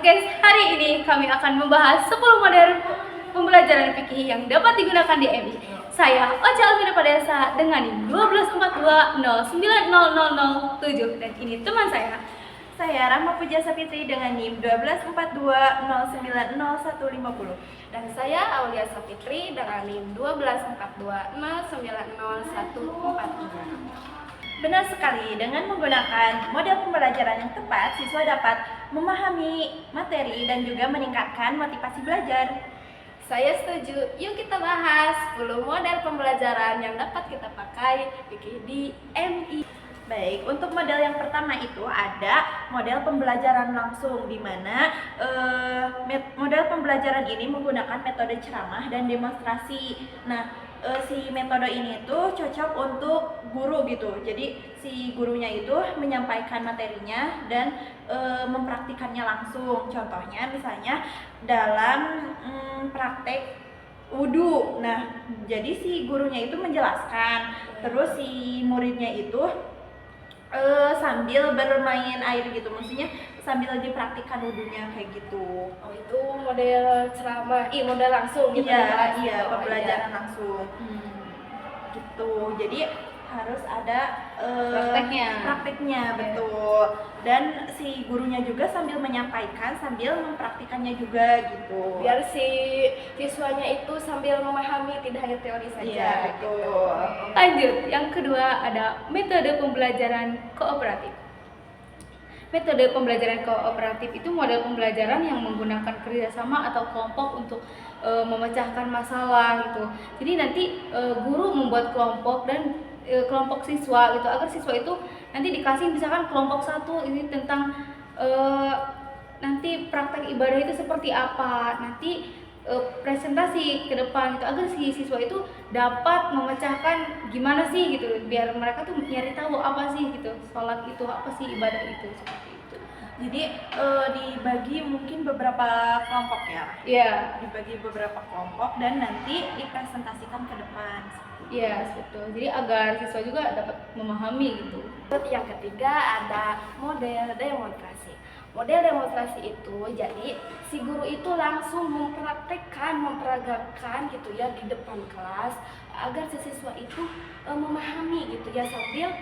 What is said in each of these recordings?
podcast hari ini kami akan membahas 10 model pembelajaran fikih yang dapat digunakan di MI. Saya Ocha Alvina Padesa dengan NIM 1242090007 dan ini teman saya. Saya Rahma Puja Sapitri dengan NIM 1242090150. Dan saya Aulia Sapitri dengan NIM 1242090143. Benar sekali, dengan menggunakan model pembelajaran yang tepat, siswa dapat memahami materi dan juga meningkatkan motivasi belajar. Saya setuju, yuk kita bahas 10 model pembelajaran yang dapat kita pakai di MI. Baik, untuk model yang pertama itu ada model pembelajaran langsung, di mana model pembelajaran ini menggunakan metode ceramah dan demonstrasi. Nah, si metode ini tuh cocok untuk guru gitu. Jadi si gurunya itu menyampaikan materinya dan mempraktikannya langsung. Contohnya misalnya dalam praktek wudhu. Nah, jadi si gurunya itu menjelaskan, terus si muridnya itu sambil bermain air gitu, maksudnya sambil dipraktikkan wudhunya kayak gitu. Oh, itu model ceramah, model langsung gitu. Iya, pembelajaran langsung. Gitu. Jadi harus ada prakteknya, betul. Dan si gurunya juga sambil menyampaikan, sambil mempraktikannya juga gitu. Biar si siswanya itu sambil memahami, tidak hanya teori saja. Iya, betul. Lanjut, yang kedua ada metode pembelajaran kooperatif. Metode pembelajaran kooperatif itu model pembelajaran yang menggunakan kerjasama atau kelompok untuk memecahkan masalah gitu. Jadi nanti guru membuat kelompok dan kelompok siswa gitu, agar siswa itu nanti dikasih misalkan kelompok satu ini tentang nanti praktek ibadah itu seperti apa, nanti presentasi ke depan gitu, agar si siswa itu dapat memecahkan gimana sih gitu, biar mereka tuh nyari tahu apa sih gitu, sholat itu apa sih, ibadah itu, seperti itu. Jadi dibagi mungkin beberapa kelompok ya. Iya. Dibagi beberapa kelompok dan nanti dipresentasikan ke depan. Iya, betul. Jadi agar siswa juga dapat memahami gitu. Yang ketiga ada model demonstrasi. Model demonstrasi itu jadi si guru itu langsung mempraktekkan, memperagakan gitu ya di depan kelas, agar si siswa itu memahami gitu ya, sambil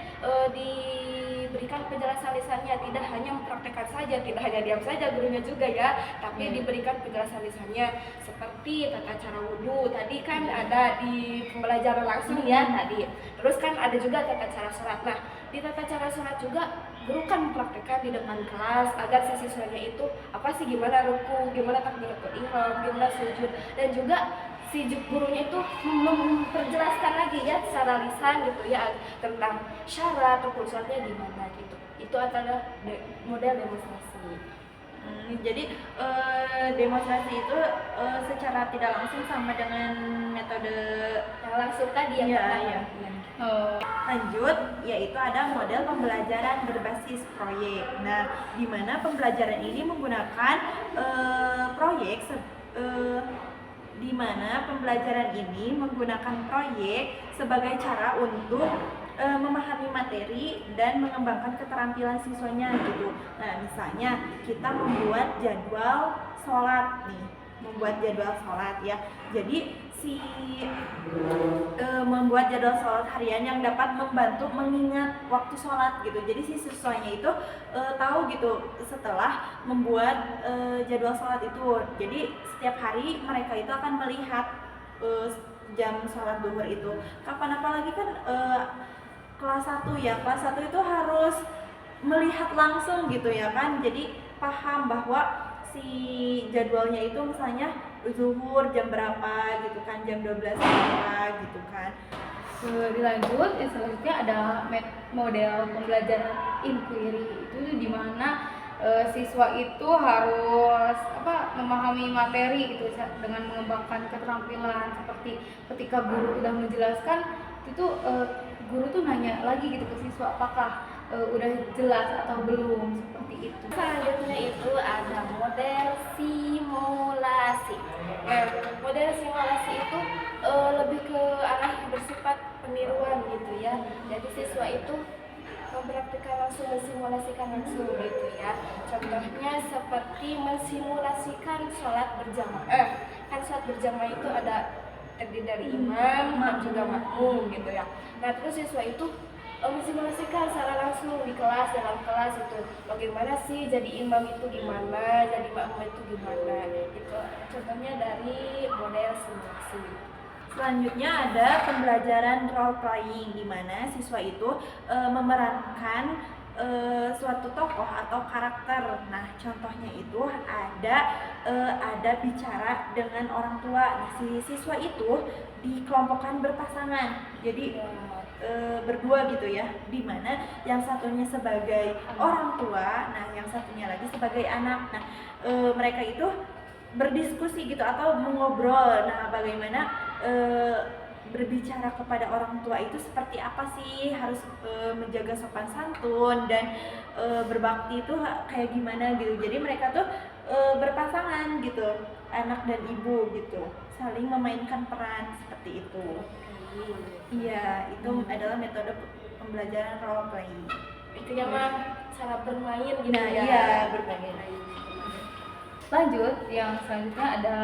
diberikan penjelasan lisannya, tidak hanya mempraktekkan saja, tidak hanya diam saja gurunya juga ya, tapi diberikan penjelasan lisannya seperti tata cara wudhu tadi kan ada di pembelajaran langsung ya tadi. Terus kan ada juga tata cara sholat. Nah, di tata cara sholat juga guru kan mempraktekkan di depan kelas agar si siswanya itu apa sih, gimana ruku, gimana takbiratul ihram, gimana sujud, dan juga si gurunya itu memperjelaskan lagi ya secara lisan gitu ya tentang syarat rukun sholatnya gimana gitu. Itu adalah model demonstrasi. Jadi demonstrasi itu secara tidak langsung sama dengan metode Yang langsung tadi yang pertama. Lanjut, yaitu ada model pembelajaran berbasis proyek. Nah, di mana pembelajaran ini menggunakan proyek, di mana pembelajaran ini menggunakan proyek sebagai cara untuk memahami materi dan mengembangkan keterampilan siswanya gitu. Nah, misalnya kita membuat jadwal sholat nih, ya. Jadi membuat jadwal sholat harian yang dapat membantu mengingat waktu sholat gitu. Jadi si siswanya itu tahu gitu setelah membuat jadwal sholat itu. Jadi setiap hari mereka itu akan melihat jam sholat duhur itu kapan, apalagi kan kelas 1 ya. Kelas 1 itu harus melihat langsung gitu ya kan. Jadi paham bahwa si jadwalnya itu misalnya zuhur jam berapa gitu kan, jam 12 berapa gitu kan. Dilanjut, yang selanjutnya ada model pembelajaran inquiry. Itu di mana siswa itu harus memahami materi gitu dengan mengembangkan keterampilan, seperti ketika guru udah menjelaskan itu guru tuh nanya lagi gitu ke siswa apakah udah jelas atau belum, seperti itu. Selanjutnya itu ada model simulasi. Model simulasi itu lebih ke arah bersifat peniruan gitu ya. Jadi siswa itu mempraktikkan langsung mensimulasikan langsung gitu ya. Contohnya seperti mensimulasikan sholat berjamaah. Kan sholat berjamaah itu ada terdiri dari imam dan juga makmum gitu ya. Nah terus siswa itu mensimulasikan secara langsung di kelas, dalam kelas itu bagaimana sih jadi imam itu gimana, jadi makmum itu gimana itu. Contohnya dari model simulasi. Selanjutnya ada pembelajaran role playing, di mana siswa itu memerankan suatu tokoh atau karakter. Nah, contohnya itu ada bicara dengan orang tua. Nah, si siswa itu dikelompokkan berpasangan. Jadi berdua gitu ya, di mana yang satunya sebagai orang tua, nah yang satunya lagi sebagai anak. Nah, mereka itu berdiskusi gitu atau mengobrol. Nah, bagaimana berbicara kepada orang tua itu seperti apa sih, harus menjaga sopan santun dan berbakti itu kayak gimana gitu. Jadi mereka tuh berpasangan gitu, anak dan ibu gitu, saling memainkan peran seperti itu. Iya, itu adalah metode pembelajaran role playing. Itu ya mah cara bermain gitu Nah, ya. iya, bermain. Lanjut, yang selanjutnya ada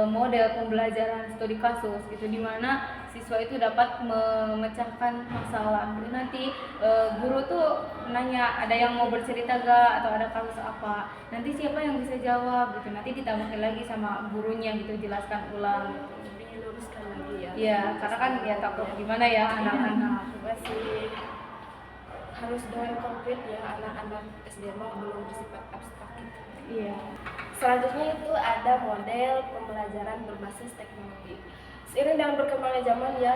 model pembelajaran studi kasus gitu, di mana siswa itu dapat memecahkan masalah. Jadi nanti guru tuh nanya ada yang mau bercerita gak atau ada kasus apa, nanti siapa yang bisa jawab gitu, nanti ditambahin lagi sama gurunya gitu, jelaskan ulang gitu. Diluruskan lagi ya. Iya, karena kan ya takut gimana ya anak-anak. Masih harus dengan konkret ya, anak-anak SD mah belum bersifat abstrak gitu. Iya. Selanjutnya itu ada model pembelajaran berbasis teknologi. Seiring dengan berkembangnya zaman ya,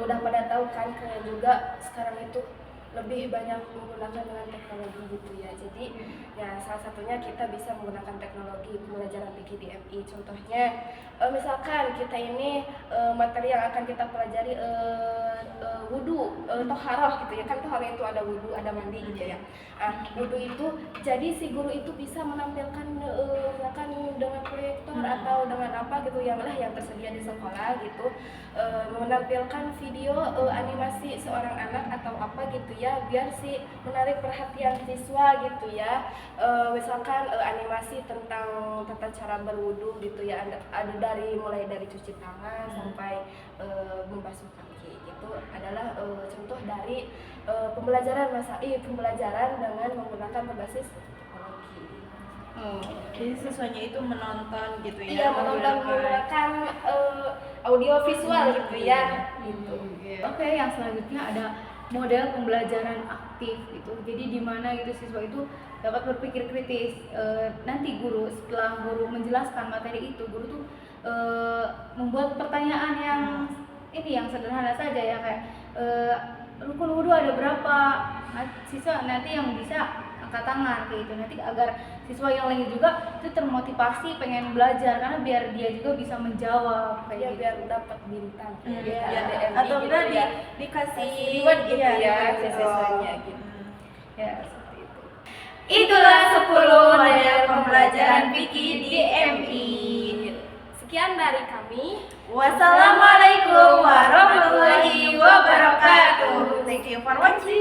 udah pada tahu kan kalian juga sekarang itu lebih banyak menggunakan dengan teknologi gitu ya. Jadi ya salah satunya kita bisa menggunakan teknologi pembelajaran PKDMI. Contohnya misalkan kita ini materi yang akan kita pelajari wudhu, toharoh gitu ya, kan toharoh itu ada wudhu, ada mandi gitu ya. Wudhu itu jadi si guru itu bisa menampilkan misalkan dengan proyektor atau dengan apa gitu yang tersedia di sekolah gitu, menampilkan video animasi seorang anak atau apa gitu ya, biar si menarik perhatian siswa gitu ya. Misalkan animasi tentang tata cara berwudhu gitu ya, ada mulai dari cuci tangan sampai membasuh kaki. Itu adalah contoh dari pembelajaran pembelajaran dengan menggunakan berbasis teknologi. Jadi siswanya itu menonton gitu ya. Iya, menggunakan audio visual gitu ya. Gitu. Oke, yang selanjutnya ada model pembelajaran aktif gitu. Jadi di mana gitu siswa itu dapat berpikir kritis. Nanti guru setelah guru menjelaskan materi itu, guru tuh membuat pertanyaan yang yang sederhana saja ya, kayak rukun wudhu ada berapa. Siswa nanti yang bisa angkat tangan kayak gitu, nanti agar siswa yang lain juga itu termotivasi pengen belajar, karena biar dia juga bisa menjawab kayak gitu. Biar dapat bintang atau enggak gitu ya. dikasih reward gitu iya, ya gitu. siswanya gitu. Ya seperti itu. Itulah 10 model pembelajaran PKDMI. Sekian dari kami. Wassalamualaikum warahmatullahi wabarakatuh. Thank you for watching.